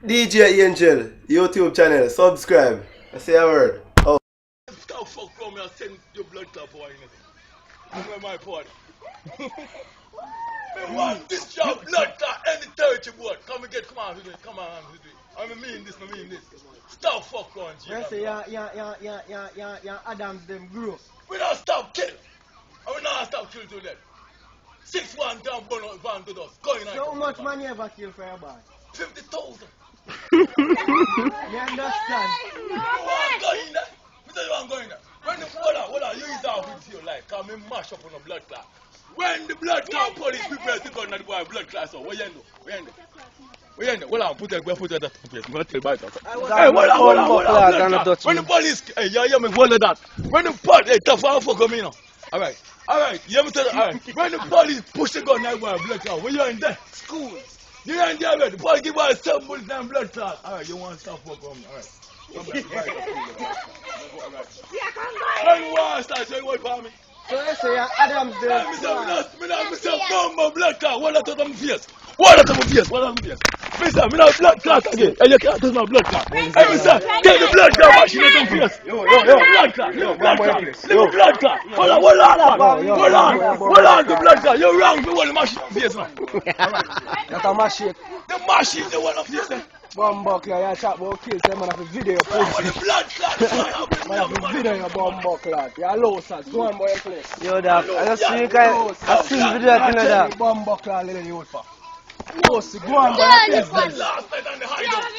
DJ Angel, YouTube channel, subscribe. I say a word. Oh. Stop fuck from me and send your blood clot boy in it. I'm with my part. Me want this job blood clot any territory boy. Come on, we do it. Come on, we do it. I mean this. Stop fuck on G. You say yeah, Adams them grow. We don't stop kill. And we don't stop kill to them. 6-1 down burn out van to us. Going on. So how much money you ever kill for your boy? 50,000. You understand? You want going there? Me tell you I'm going there. When the hold on, you use that with your life. Cause me mash up on the blood clot. When the blood clot police people think on the boy blood clot, so what you do? Hold on, put that place. I'm gonna tell you about that. Hey, hold on. When the police, hey, you hear me? Hold on that. When the police, hey, tough, I'll fuck me now. Alright, you hear me tell you, alright. When the police push the gun, that boy blood clot, when you in there? School. You ain't there already. The police give us 7 bullets and blood clot. Alright, you want to stop fuck on me, alright. When you want to start, so you wait for me. So you say yeah, Adams them Me say no more blood clot. What out of my face? What out of my face? Me say, me not blood clot again. And you can't touch my blood clot. Hey, me say, get the blood clot machine out of my face. Yo, blood clot. Leave blood clot. Hold on, the blood clot. You're wrong for the machine on face, man. That's a machine. The machine, the one on face. Bumbuckler, you chat about kills, man have a video your pussy. The blood clot. Man have a video your bumbuckler. You're low, sir. Go on, boy, please. Yo, Dap, I just see you guys. I see the video, I know that. Bumbuckler, little youth, for. Pussy, go on, boy, please. Last night on the hideout.